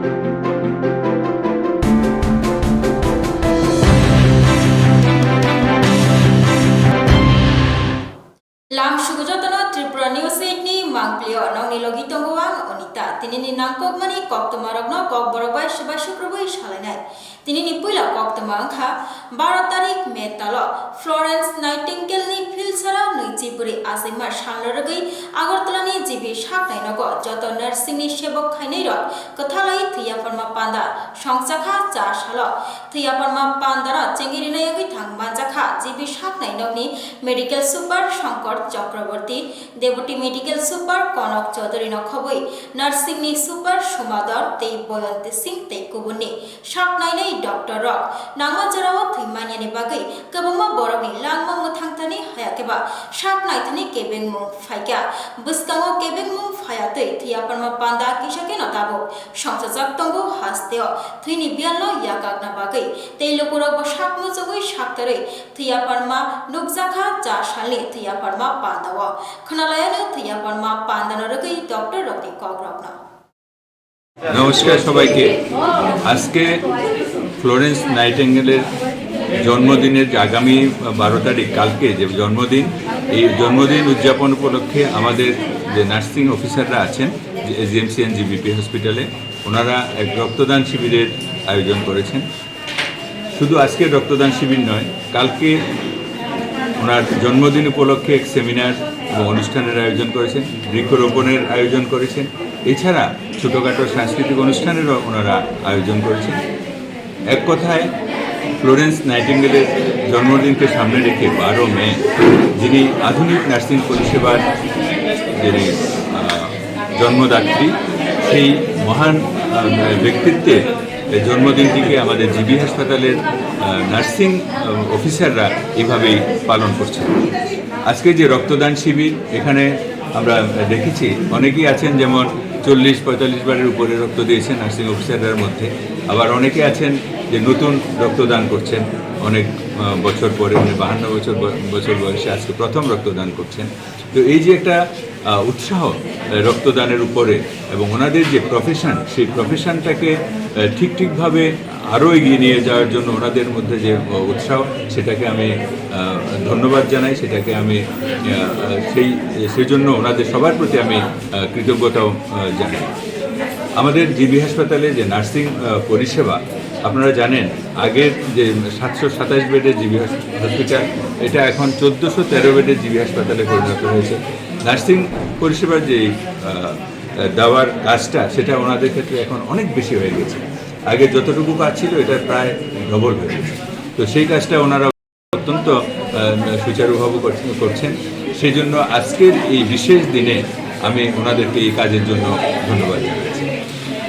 Lam Shugujotana Tripura News 8 ni Mangplio Nongni Logi Tonggowan Onita Tinini Nangkokmani Koktomarogno Kokborobai Shabai Shukrobai Shalanai Tinini Puila Koktomangha 12 তারিখ May তালো Florence Nightingale ni Philsara Nuichipuri Asima Shanlorgai Agartala ni Jibi Shaknai Nogo Joto Nursing ni Shebok Khainai Rot Kothalai Thia Parma Panda Songsakha Chashalo Thia Parma Pandara Chengirina Yogi Thangmanjakha Jibi Shaknai Nogni Medical Super Shankar Chakraborty Deputy Medical Super Konok Chaudhary Nokhoboi Nursing ni Super Shumadar Tei Boyante Singh Tei Kubuni Shaknai nei Dr. Rock Nama Jarawa Thimaniani Bagai Kabama Borogni Langma Muthangtani Hayakeba Shaknai Thani Kebeng Mung Faika Buskango Kebeng Mung Fayate Thia Parma Panda Kishake Notabo Songsajak Tongo Hasteo Thini Bialno Yakagna Bagai Tei Lokuro Boshakmo Zogoi Shaktare Thia Parma Nukzakha Chashali Thia Parma Pandawa Khanalayano Thia Parma Pandanorogai Dr. Rokni Kogrokna নমস্কার সবাইকে আজকে Florence নাইটিঙ্গেলের জন্মদিনের আগামী 12 তারিখ কালকে যে জন্মদিন এই জন্মদিন উদযাপন উপলক্ষে আমাদের যে নার্সিং অফিসাররা আছেন জিএমসি এন্ড জিবিপি হসপিটালে ওনারা এক রক্তদান শিবিরের আয়োজন করেছেন শুধু আজকে রক্তদান শিবির নয় কালকে ওনার জন্মদিন উপলক্ষে এক সেমিনার এবং অনুষ্ঠানের আয়োজন করেছেন বৃক্ষরোপণের আয়োজন করেছেন এছাড়া ছোটোখাটো সাংস্কৃতিক অনুষ্ঠানেরও ওনারা আয়োজন করেছেন এক কথায় ফ্লোরেন্স নাইটিঙ্গেলের জন্মদিনকে সামনে রেখে 12 মে যিনি আধুনিক নার্সিং পরিষেবার যিনি জন্মদাত্রী সেই মহান ব্যক্তিত্বের জন্মদিনটিকে আমাদের জিবি হাসপাতালের নার্সিং অফিসাররা এভাবেই পালন করছেন আজকে যে রক্তদান শিবির এখানে আমরা দেখেছি অনেকেই আছেন যেমন 40-45 বারের উপরে রক্ত দিয়েছেন নার্সিং অফিসারদের মধ্যে আবার অনেকে আছেন যে নতুন রক্তদান করছেন অনেক বছর পরে 52 বছর বয়সে আজকে প্রথম রক্তদান করছেন তো এই যে একটা উৎসাহ রক্তদানের উপরে এবং ওনাদের যে প্রফেশন সেই প্রফেশনটাকে ঠিকভাবে আরও এগিয়ে নিয়ে যাওয়ার জন্য ওনাদের মধ্যে যে উৎসাহ সেটাকে আমি ধন্যবাদ জানাই সেটাকে আমি সেই জন্য ওনাদের সবার প্রতি আমি কৃতজ্ঞতাও জানাই আমাদের জিবি হাসপাতালে যে নার্সিং পরিষেবা আপনারা জানেন আগের যে 727 বেডের জিবি হসপিটাল এটা এখন 1413 বেডের জিবি হাসপাতালে পরিণত হয়েছে নার্সিং পরিষেবার যে দেওয়ার কাজটা সেটা ওনাদের ক্ষেত্রে এখন অনেক বেশি হয়ে গেছে আগে যতটুকু কাজ ছিল এটা প্রায় ডবল হয়ে গেছে তো সেই কাজটা ওনারা অত্যন্ত সুচারুভাবে করছেন সেই জন্য আজকের এই বিশেষ দিনে আমি ওনাদেরকে এই কাজের জন্য ধন্যবাদ জানাচ্ছি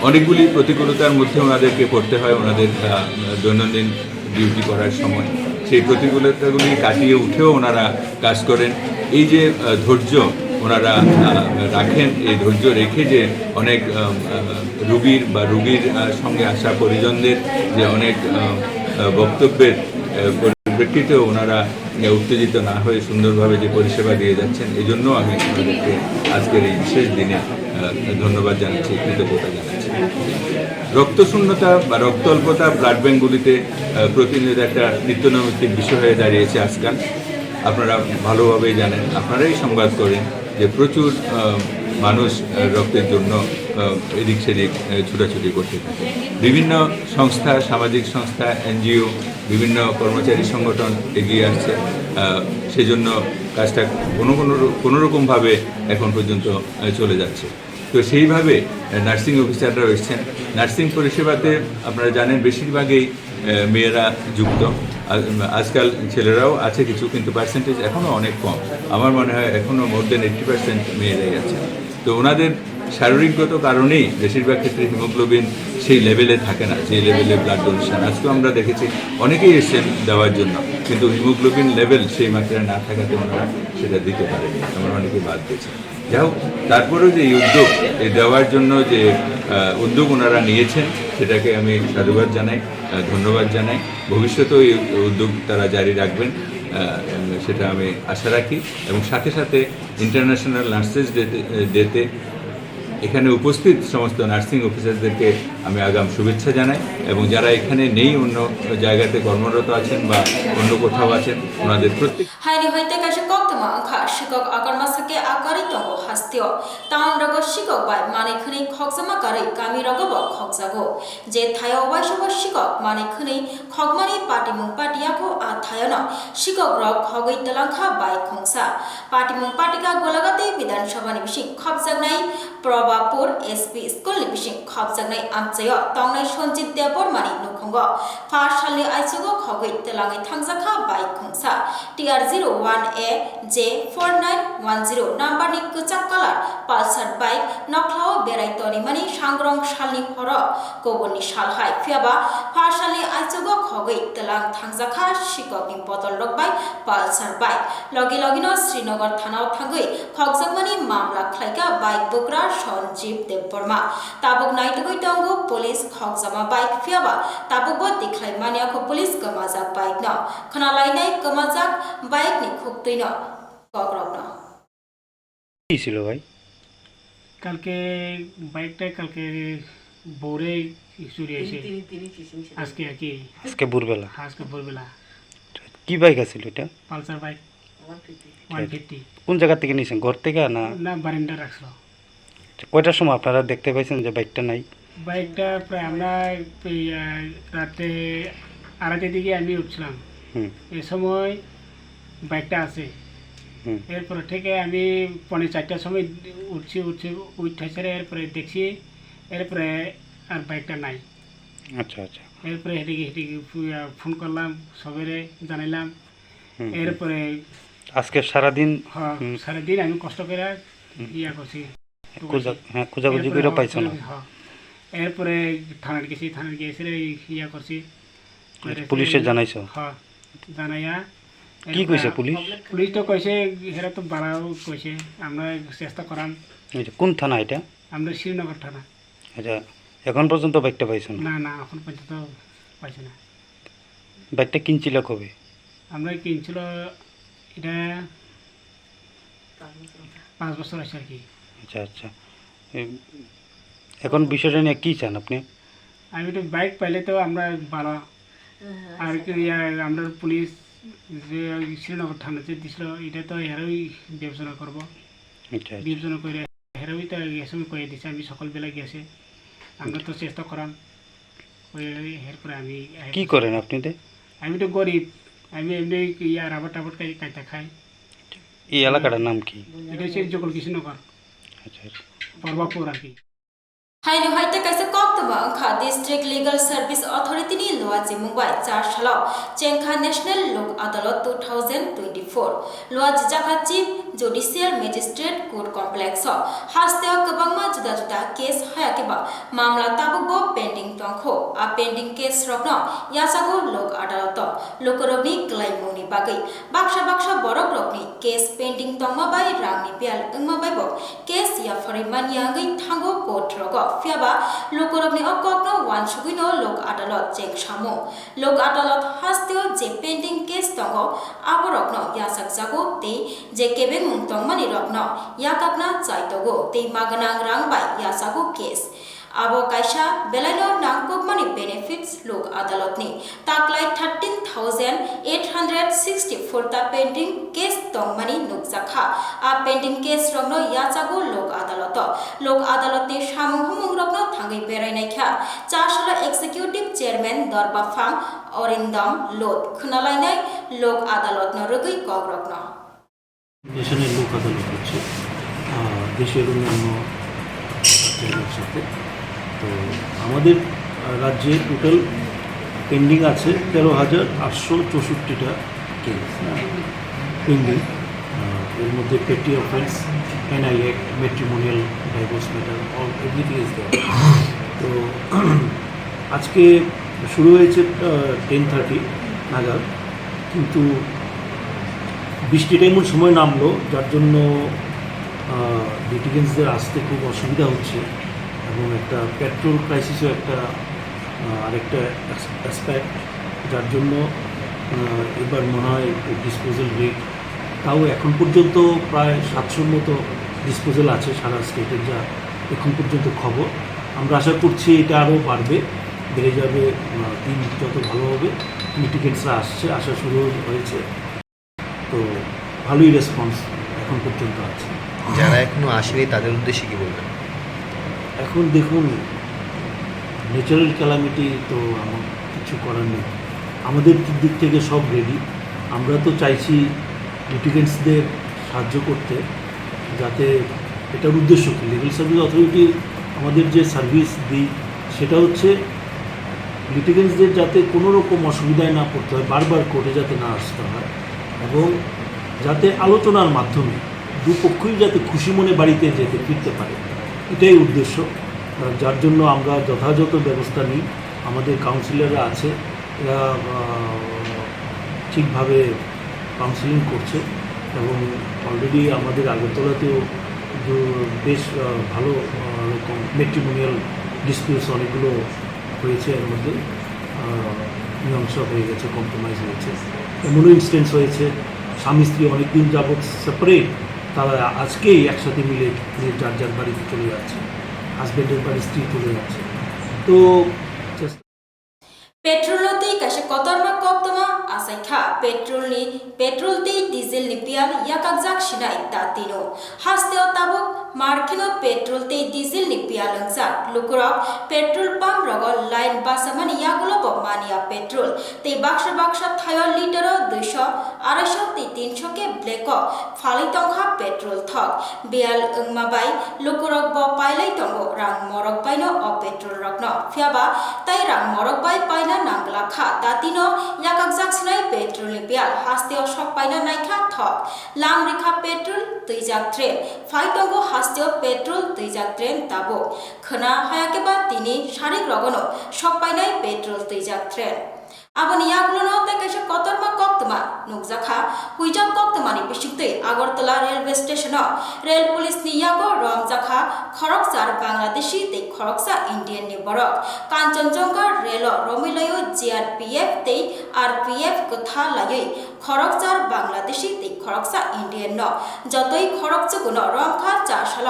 অনেকগুলি প্রতিকূলতার মধ্যে ওনাদেরকে পড়তে হয় ওনাদের দৈনন্দিন ডিউটি করার সময় সেই প্রতিকূলতাগুলি কাটিয়ে উঠেও ওনারা কাজ করেন এই যে ধৈর্য ওনারা রাখেন এই ধৈর্য রেখে যে অনেক রুগীর সঙ্গে আসা পরিজনদের যে অনেক বক্তব্যের পরিপ্রেক্ষিতেও ওনারা উত্তেজিত না হয়ে সুন্দরভাবে যে পরিষেবা দিয়ে যাচ্ছেন এই জন্য আমি ওনাদেরকে আজকের এই বিশেষ দিনে ধন্যবাদ জানাচ্ছি কৃতজ্ঞতা জানাচ্ছি রক্তশূন্যতা বা রক্ত অল্পতা ব্লাড ব্যাঙ্কগুলিতে প্রতিনিয়ত একটা নিত্যনৈমিত্তিক বিষয় হয়ে দাঁড়িয়েছে আজকাল আপনারা ভালোভাবেই জানেন আপনারাই সংবাদ করেন যে প্রচুর মানুষ রক্তের জন্য এদিক সেদিক ছুটাছুটি করতে থাকে বিভিন্ন সংস্থা সামাজিক সংস্থা এনজিও বিভিন্ন কর্মচারী সংগঠন এগিয়ে আসছে সেজন্য কাজটা কোনো রকমভাবে এখন পর্যন্ত চলে যাচ্ছে তো সেইভাবে নার্সিং অফিসাররা এসেছেন নার্সিং পরিষেবাতে আপনারা জানেন বেশিরভাগই মেয়েরা যুক্ত আজকাল ছেলেরাও আছে কিছু কিন্তু পার্সেন্টেজ এখনও অনেক কম আমার মনে হয় এখনও মোর দেন 80% মেয়েরাই আছে তো ওনাদের শারীরিকগত কারণেই বেশিরভাগ ক্ষেত্রে হিমোগ্লোবিন সেই লেভেলে থাকে না সেই লেভেলে ব্লাড ডোনেশন আজকেও আমরা দেখেছি অনেকেই এসেছেন দেওয়ার জন্য কিন্তু হিমোগ্লোবিন লেভেল সেই মাত্রায় না থাকাতে ওনারা সেটা দিতে পারেনি আমরা অনেকে বাদ দিয়েছি যাই হোক তারপরেও যে এই উদ্যোগ এই দেওয়ার জন্য যে উদ্যোগ ওনারা নিয়েছেন সেটাকে আমি সাধুবাদ জানাই ধন্যবাদ জানাই ভবিষ্যতেও এই উদ্যোগ তারা জারি রাখবেন সেটা আমি আশা রাখি এবং সাথে সাথে ইন্টারন্যাশনাল নার্সেস ডেতে এখানে উপস্থিত সমস্ত নার্সিং অফিসারদেরকে আমি আগাম শুভেচ্ছা জানাই এবং যারা এখানে নেই অন্য জায়গাতে কর্মরত আছেন বা অন্য কোথাও আছেন ওনাদের প্রত্যেক হাইনি হইতে কাছে কক্তমা আংখা শিকক আগারমা সাকে আকারি তঙ্গ হাস্তিও তাউন রগ শিকক বাই মানে খনি খকজামা কারি গামি রগব খকজাগো যে থায় ওয়াইসব শিকক মানে খনি খকমানি পাটিমুং পাটিয়াখো আ থায়না শিকক রগ খগৈ তেলাংখা বাই খংসা পাটিমুং পাটিকা গোলাগাতে বিধানসভানি বিসিং খবজাগনাই প্রবাপুর এসপি স্কুলনি বিসিং খবজাগনাই আমচায় তংনাই সঞ্জিত দেববর্মানি নুখঙ্গ ফার্স্ট সালনি আইসুগো খগৈ তেলাঙै থাংজাখা বাই খংসা TR01A J4910 নাম্বারনি কুচাক কালার পালসার বাইক নখলাও বেরাইতনি মানি সাংগ্রং সালনি হর কবনি সালহাই ফিয়াবা ফার্স্ট সালনি আইসুগো খগৈ তেলাং থাংজাখা শিককনি বদল রকবাই পালসার বাইক লগে লগিনো শ্রীনগর থানাও থাঙ্গৈ খকজাকমানি মামলা খ্লাইকা বাইক বুকরা সঞ্জীব দেববর্মা তাবুক নাইতগৈ তঙ্গু পুলিশ খকজামা বাইক ফিয়াবা তাবুকবো দিখলাই মানিয়াখো পুলিশ গমাজাক বাইক ন খনালাইনাই গমাজাক বাইক নি খুকতৈ ন ককরক ন কি ছিল ভাই? কালকে বাইকটা কালকে ভোরে চুরি হয়েছে আজকে আর কি আজকে ভোরবেলা। আজকে ভোরবেলা কি বাইক আছিল এটা? পালসার বাইক 150 কোন জায়গা থেকে নিয়েছেন, ঘর থেকে না না বারিন্দা রাখছিল। কয়টার সময় আপনারা দেখতে পাইছেন যে বাইকটা নাই? বাইকটা প্রায় আমরা এই, রাতে 2:30টার দিকে আমি উঠছিলাম, হুম এই সময় বাইকটা আছে। হুম এরপরে থেকে আমি 4:45টার সময় উঠছি উঠেছে, এরপরে দেখছি, এরপরে আর বাইকটা নাই। আচ্ছা আচ্ছা এরপরে হেঁটে ফোন করলাম, সবেরে জানাইলাম। হুম, হুম। এরপরে আজকে সারাদিন সারাদিন আমি কষ্ট করে ইয়া করছি, খোঁজাখুঁজি করে পাইছো না? এরপরে থানার গেছি, থানার গিয়েছে ইয়া করছি, পুলিশে জানাইছো? হ্যাঁ জানাইয়া কি কইছে পুলিশ? পুলিশ তো কইছে হেরা তো বাড়াও কইছে, আমরা চেষ্টা করাম। আচ্ছা, কোন থানা এটা? আমরা শ্রীনগর থানা। আচ্ছা, এখন পর্যন্ত বাইকটা পাইছো না? না না এখন পর্যন্ত পাইছে না। বাইকটা কিনছিল কবে? আমরা কিনছিল এটা 5 বছর আছে আর কি। আচ্ছা আচ্ছা, এখন বিষয়টা নিয়ে কী চান আপনি? আমি তো বাইক পাইলে তো আমরা ভালো, আর কি আমরা পুলিশ যে শ্রীনগর থানাতে দিছিল, এটা তো হেরাই বিবেচনা করবো। আচ্ছা বিবেচনা করে হেরাই তো এসময় কয়ে দিছে, আমি সকালবেলা গেছে, আমরা তো চেষ্টা করাম। এরপরে আমি কি করেন আপনি? আমি তো গরিব, আমি এমনি ইয়া রাবার টাবার কাইটা খাই। এই এলাকাটার নাম কি? এটা হচ্ছে জগল কৃষ্ণনগর, আচ্ছা আচ্ছা, পর্বাপুর আর কি। হাইনি হইতে কাছে কক্তমা আংখা ডিস্ট্রিক্ট লিগাল সার্ভিস অথরিটি নি লোয়াজি মুম্বাই 4 সালাও চেংখা ন্যাশনাল লোক আদালত 2024 লোয়াজি জাখা chief judicial magistrate court complex হাস্তেও গবাংমা जुदा जुदा केस हायाकेबा मामला ताबुगो पेंडिंग तंखो आ पेंडिंग केस रखनो यासागो लोक आदाলত लोकरबनि ग्लाइमुनि बागै बाक्सा बरक रकनि केस पेंडिंग तंगमा बाय रांनि बेल अंगमा बायबो केस या फरिमानियागै थांगो कोर्ट रगो फियाबा लोकरबनि अककनो वानसुगिनो लोक आदाলত जेंसामो लोक आदाলত हास्तेओ जे पेंडिंग केस तंगो आबरकनो यासाक जागो ते जे केबे मुंतंगमानि रकनो याकाकना चाइतगो ते मागनां रां बाय यासागो केस आबो कायसा बेलायनो नांगकमानि बेनिफिट्स लोक आदालतनि ताकलाय 13,864 ता पेंडिंग केस तंगमानि नुकजाखा आ पेंडिंग केस रंगनो याचागो लोक आदालतनि सामुहुमुं रंगनो थांगै बेरायनायखा चारसला एक्जिक्यूटिव चेयरमैन दरबाफां अरिंदम लोट खोनालायनाय लोक आदालतनो रगै कग्रगनो ন্যাশনাল লোক আদালত হচ্ছে দেশের অন্যান্য জায়গার সাথে। তো আমাদের রাজ্যে টোটাল পেন্ডিং আছে 13,864টা কেস পেন্ডিং। এর মধ্যে petty offence, NI act, matrimonial, divorce matter, all everything is there. তো আজকে শুরু হয়েছে 10:30 নাগাদ, কিন্তু বৃষ্টিটা এমন সময় নামলো যার জন্য লিটিগেন্সদের আসতে খুব অসুবিধা হচ্ছে, এবং একটা পেট্রোল ক্রাইসিসও একটা আরেকটা অ্যাসপেক্ট, যার জন্য এবার মনে হয় ডিসপোজাল রেট তাও এখন পর্যন্ত প্রায় 700-র মতো ডিসপোজাল আছে সারা স্টেটের, যা এখন পর্যন্ত খবর। আমরা আশা করছি এটা আরও বাড়বে, বেড়ে যাবে, দিন যত ভালো হবে। লিটিগেন্টসরা আসছে, আসা শুরু হয়েছে, তো ভালোই রেসপন্স এখন পর্যন্ত আছে। যারা এখনো আসেনি তাদের উদ্দেশ্যে কি বলবেন? এখন দেখুন, ন্যাচারাল ক্যালামিটি তো আমার কিছু করার নেই, আমাদের দিক থেকে সব রেডি। আমরা তো চাইছি লিটিগেন্টসদের সাহায্য করতে, যাতে এটার উদ্দেশ্য কি, লিগাল সার্ভিস অথরিটি আমাদের যে সার্ভিস দিই সেটা হচ্ছে লিটিগেন্টসদের যাতে কোনো রকম অসুবিধায় না পড়তে হয়, বারবার কোর্টে যাতে না আসতে হয়, এবং যাতে আলোচনার মাধ্যমে দুপক্ষই যাতে খুশি মনে বাড়িতে যেতে ফিরতে পারে, এটাই উদ্দেশ্য। যার জন্য আমরা যথাযথ ব্যবস্থা নিই। আমাদের কাউন্সিলররা আছে, এরা ঠিকভাবে কাউন্সিলিং করছে, এবং অলরেডি আমাদের আগরতলাতেও বেশ ভালো রকম ম্যাট্রিমোনিয়াল ডিসপিউটস অনেকগুলো হয়েছে, এর মধ্যে মীমাংসা হয়ে গেছে, কম্প্রোমাইজ হয়েছে। এমনও ইনস্টেন্স হয়েছে স্বামী স্ত্রী অনেকদিন যাবৎ সেপারেট, তারা আজকেই একসাথে মিলে যার যার বাড়িতে চলে যাচ্ছে, হাজব্যান্ডের বাড়ি স্ত্রী চলে যাচ্ছে। তো पेट्रोलतै कासे कतरमा कप्तमा आसाइखा पेट्रोलतै डिजेलनि पियाल याकाकजाक सिनाय तातिनो हास्तेव ताबुक मार्किनो पेट्रोलतै डिजेलनि पियालंजाक लुकुराव पेट्रोल पाम्प रग लाइन बासामानि यागुलो बमानिया पेट्रोल तै बाक्सा थायो लिटर 200 250 तै 300 के ब्लेक फालितंखा पेट्रोल थक बेयाल अंगमाबाय लुकुरक ब पाइलै तंगो रां मरक बायनो अ पेट्रोल रकनो फियाबा तै रां मरक बाय पाइना नांगला खा दातिनो याकाकजाक सिनाय पेट्रोलनि पियाल हास्तेव शक पाइना नायखा थक लामरिखा पेट्रोल तैजाक ट्रेन फाइतंगो हास्तेव पेट्रोल तैजाक ट्रेन ताबो खोना हायाकेबा तिनि शारिक रगनो शक पाइनाय पेट्रोल तैजाक ट्रेन आबनि यागुलोनो तै कासे कतरमा कक्तमा नुकजाखा हुइजाक कक्तमानि बिसिंतै Agartala railway station rail police नि यागो रमजाखा खरकसार बांग्लादेशी तै खरकसा इंडियन नि बरक कांचनजंगा रेल रमिलयो जीआरपीएफ तै आरपीएफ कथा लायै खरकसार बांग्लादेशी तै खरकसा इंडियन न जतै खरकचुकुनो रमखा चासाल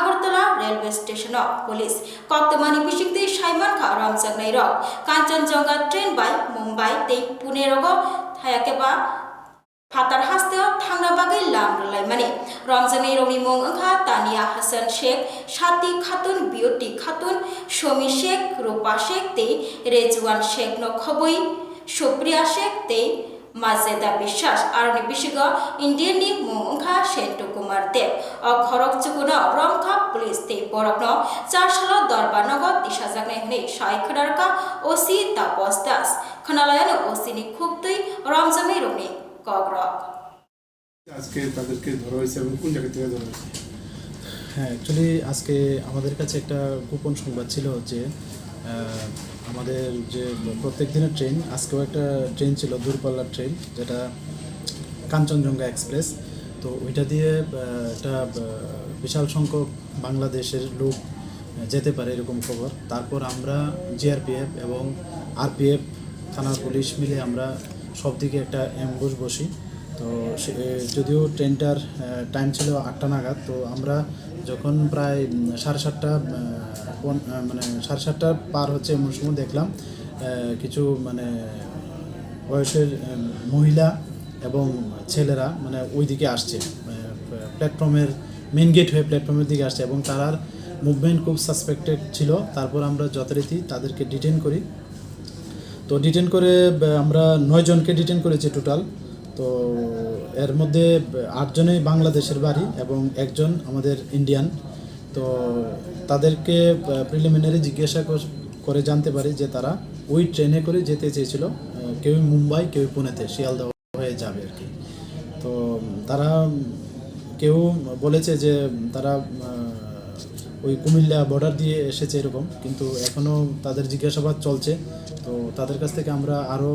आगरतला रेलवे स्टेशन पुलिस कक्तमानि बिसिंतै साइमानखा रमजागनाय रक कांचनजंगा ट्रेन बाय मुंबई तै पुणे रग थायाकेबा फातार हास्तेव थांना बागै लामरलाय माने रमजागनाय रंनि मुं ओंखा तानिया हासान शेख साथि खातुन बिउटी खातुन शमी शेख रूपा शेख तै रेजवान शेख न खबै सुप्रिया शेख तै মাজেদা বিশ্বাস आरनि बिसिग इंडियन नि मुं ओंखा सेंटु कुमार देव अ खरक चुकुनो रमखा पुलिस तै बरकनो 4 साल दरबार नगद दिशा जागनाय हनै साय खडारका ओसी तापस दास खनालायानो ओसी नि खुबतै रमजागनाय रंनि कग्रक আজকে তাদেরকে ধরা হয়েছে এবং কোন জায়গা থেকে ধরা হয়েছে? হ্যাঁ, অ্যাকচুয়ালি আজকে আমাদের কাছে একটা গোপন সংবাদ ছিল যে আমাদের যে প্রত্যেক দিনের ট্রেন, আজকেও একটা ট্রেন ছিল দূরপাল্লার ট্রেন, যেটা কাঞ্চনজঙ্ঘা এক্সপ্রেস। তো ওইটা দিয়ে একটা বিশাল সংখ্যক বাংলাদেশের লোক যেতে পারে এরকম খবর। তারপর আমরা জিআরপিএফ এবং আরপিএফ থানার পুলিশ মিলে আমরা সব দিকে একটা অ্যাম্বুশ বসি। তো যদিও ট্রেনটার টাইম ছিল 8টা নাগাদ, তো আমরা যখন প্রায় 7:30 মানে 7:30 পার হচ্ছে এমন সময় দেখলাম কিছু মানে বয়সের মহিলা এবং ছেলেরা মানে ওই দিকে আসছে, প্ল্যাটফর্মের মেন গেট হয়ে প্ল্যাটফর্মের দিকে আসছে, এবং তার মুভমেন্ট খুব সাসপেক্টেড ছিল। তারপর আমরা যথারীতি তাদেরকে ডিটেন করি। তো ডিটেন করে আমরা 9 জনকে ডিটেন করেছি টোটাল। তো এর মধ্যে 8 জনেই বাংলাদেশের বাড়ি এবং 1 জন আমাদের ইন্ডিয়ান। তো তাদেরকে প্রিলিমিনারি জিজ্ঞাসা করে জানতে পারি যে তারা ওই ট্রেনে করে যেতে চেয়েছিল, কেউ মুম্বাই কেউ পুনেতে শিয়ালদহ হয়ে যাবে আর কি। তো তারা কেউ বলেছে যে তারা ওই কুমিল্লা বর্ডার দিয়ে এসেছে এরকম, কিন্তু এখনও তাদের জিজ্ঞাসাবাদ চলছে। তো তাদের কাছ থেকে আমরা আরও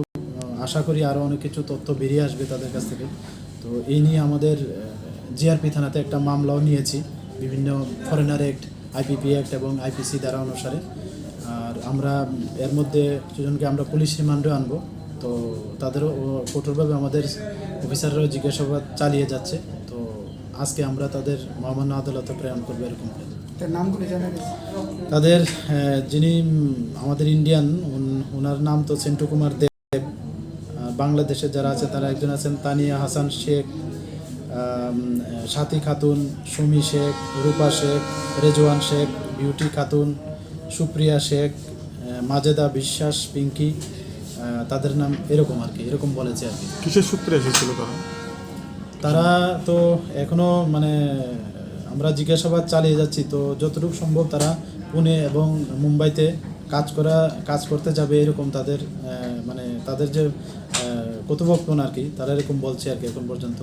আশা করি আরও অনেক কিছু তথ্য বেরিয়ে আসবে তাদের কাছ থেকে। তো এই নিয়ে আমাদের জিআরপি থানাতে একটা মামলাও নিয়েছি বিভিন্ন ফরেনার অ্যাক্ট, আইপিপি অ্যাক্ট এবং আইপিসি ধারা অনুসারে। আর আমরা এর মধ্যে দুজনকে আমরা পুলিশ রিমান্ডে আনবো। তো তাদেরও কঠোরভাবে আমাদের অফিসাররাও জিজ্ঞাসাবাদ চালিয়ে যাচ্ছে। তো আজকে আমরা তাদের মহামান্য আদালতে প্রেরণ করবো এরকম। তাদের যিনি আমাদের ইন্ডিয়ান ওনার নাম তো সেন্টু কুমার দেব। বাংলাদেশে যারা আছে তারা একজন আছেন তানিয়া হাসান শেখ, সাথী খাতুন, সুমি শেখ, রূপা শেখ, রেজওয়ান শেখ, বিউটি খাতুন, সুপ্রিয়া শেখ, মাজেদা বিশ্বাস, পিঙ্কি, তাদের নাম এরকম আর কি, এরকম বলেছে আর কি। কিসের সূত্রে এসেছিল তারা? তারা তো এখনও মানে আমরা জিজ্ঞাসাবাদ চালিয়ে যাচ্ছি, তো যতটুকু সম্ভব তারা পুনে এবং মুম্বাইতে কাজ করতে যাবে এরকম তাদের মানে তাদের যে কর্তৃপক্ষগণ আর কি, তারা এরকম বলছে আর কি এখন পর্যন্ত।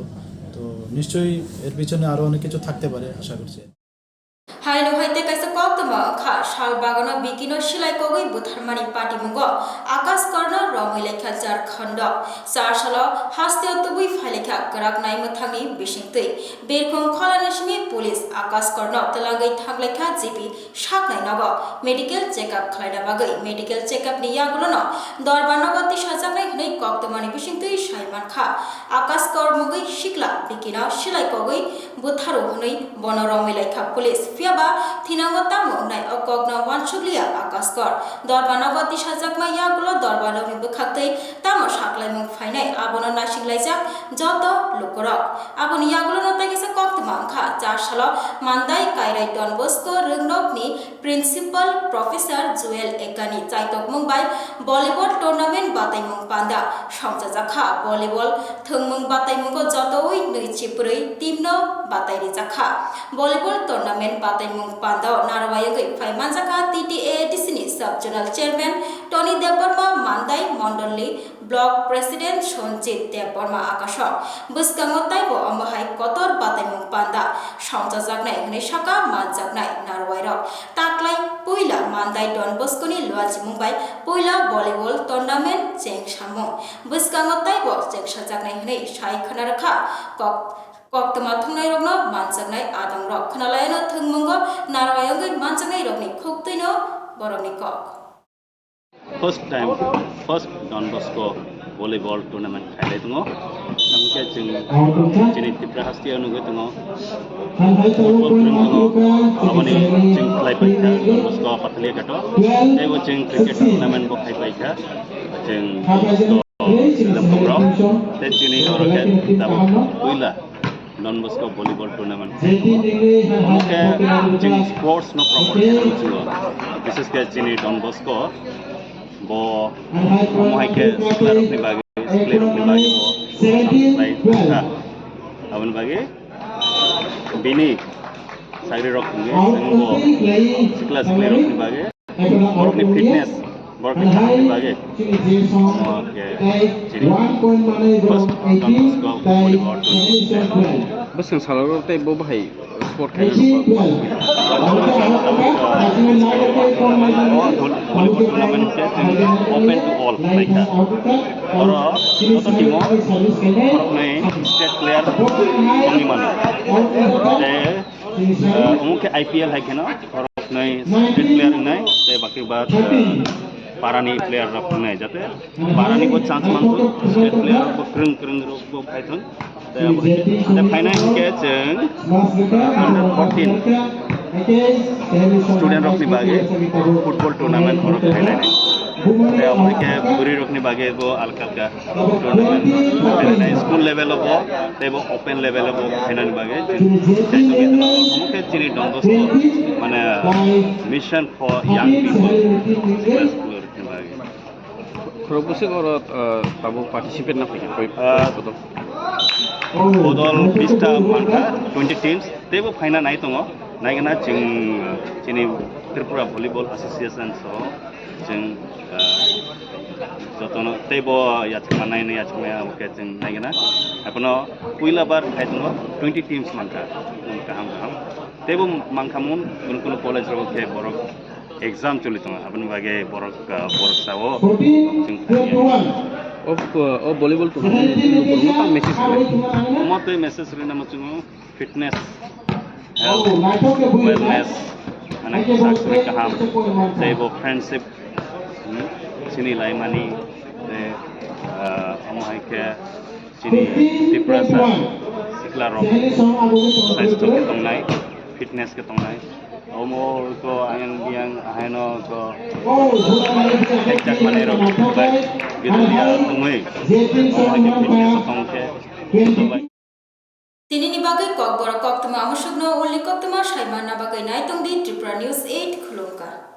তো নিশ্চয়ই এর পিছনে আরও অনেক কিছু থাকতে পারে আশা করছি। হাইনো হাইতে কাইসা কক্তমা খা শাল বাগানো বিকিনো সিলাই কগৈ বুথারমানি পাটি মুগ আকাশ কর্ণ রমৈ লেখা ঝাড়খণ্ড চার সাল হাস্তে অতবুই ফাইলেখা গরাক নাইমো থাংনি বিশিংতৈ বেরখং খলানিসমি পুলিশ আকাশ কর্ণ তেলাঙ্গৈ থাংলেখা জিপি সাকনাই নগ মেডিকেল চেকআপ খালাইনা বাগৈ মেডিকেল চেকআপ नि यागुलोनो दरबार नगति साजानाय हनै कक्तमानि बिसिंतै साइमान खा आकाश कर मुगै सिकला बिकिना सिलाई कगै बुथारो हनै बन रमै लेखा पुलिस फियाबा थिनांगो तामो नाय अकगना वानसुगलिया आकाश कर दरबार नगति साजाकमा यागुलो दरबारनि बखातै तामो साकलाय मुं फाइनाय आबनो नासिंलायजाक जत लोकरक आबनि यागुलो नतायगिसा कक्तमा खा 4 साल मानदाय कायराय डन बस्को रोंगनकनि प्रिन्सिपल प्रोफेसर जुएल एकानि चाइतक मुंबाइ भलिबल टुर्नामेन्ट बातायमुं पान्दा संजाजाखा भलिबल थोंमुं बातायमुंखौ जतोय 2-4 टीमनो बातायरि जाखा भलिबल टुर्नामेन्ट बातायमुं पान्दा नारवायगै फाइमानजाखा TTADCनि सब जोनाल चेयरमैन टनी देबबर्मा मानदाय मण्डलनि ब्लक प्रेसिडेंट सञ्जित देबबर्मा आकाश बुस्कांगो ताइबो अमहाय कतर बातायमुं पान्दा संजाजाकनाय हनै साका मानजाकनाय नारवायरक ताकलाय पहिला मानदाय डन बस्कोनि लुवाजि मुंबाइ पहिला भलिबल टुर्नामेन्ट जेंसामो बुस्कांगो ताइबो जेंसाजाकनाय हनै साइ खनारखा कक्तमा थुंनाय रगनो मानजाकनाय आदं रक खनालायनो थोंमुंगो नारवायगै मानजाकनाय रगनि खुक्तैनो बरमनि कक first Don Bosco volleyball tournament खाइलाय दङ आमके जोंनि त्रिपुरा हास्टियाव नुगो दङ फुटबल दङ आमानि जों खालायबायखा डन बस्को पाथलिया गाट एबो जों क्रिकेट टुर्नामेन्ट बो खाइबायखा जों लमकब्राव ते जोंनि अरके दाबो पहिला डन बस्को भलिबल टुर्नामेन्ट आमके जों स्पोर्ट्स न प्रमोट खालामो विशेष के जोंनि done Bosco bo mohai ke sklerokni bagi bo sampai ka abon bagi bini sagri rok nge bo sklerokni bagi borokni fitness borokni thakni bagi oke jadi first contoh volleyball bas yang salah tay bo bahai sport volleyball tournament open to all like that और तो टीमों अपने state player कमी मानो ते उनके IPL है क्या ना और अपने स्टेट प्लेयर नहीं ते बाकी बात पारानी प्लेयर रखने जाते पारानी को चांस मानते स्टेट प्लेयर को क्रंग को फाइटन ते फाइनल के चंग अंडर 14 स्टूडेंट रखने बागे फुटबॉल टूर्नामेंट और खेलने ते हमके पूरी रखने बागे वो अलग-अलग टूर्नामेंट स्कूल लेवल हो ते वो ओपन लेवल हो खेलने बागे हमके चिनी डोंगोस माने mission for young people school रखने बागे खरबसे और बाबू पार्टिसिपेट ना फैके कोई बदल 20 टा मानका 20 टीम्स ते वो फाइनल नाइ दङ नायगना जों जोंनि त्रिपुरा भलिबल एसोसिएशन सह जों जतन तेबो याचमानाय ने याचमाया ओके जों नायगना आपनो पहिला बार खाइदङ 20 टीम्स मानका हम तेबो मानखामुन कुन कलेज रो के बरक एग्जाम चलि दङ आपन बागे बरक सावो जों ओ भलिबल टुर्नामेंट को मेसेज मते मेसेज रिना मचुङ fitness wellness mana sakri kaham tebo friendship sini laimani te amai ke sini depression sikla rok size to ke tongnai fitness ke tongnai omo ko ayang biang aheno ko ejak manero bai gidulia tungui omo ke pinje sotongke sobai Tinini bagai kok borok kok tuma amusugno uli kok tuma saimana bagai nai tongdi Tripura News 8 khulungka.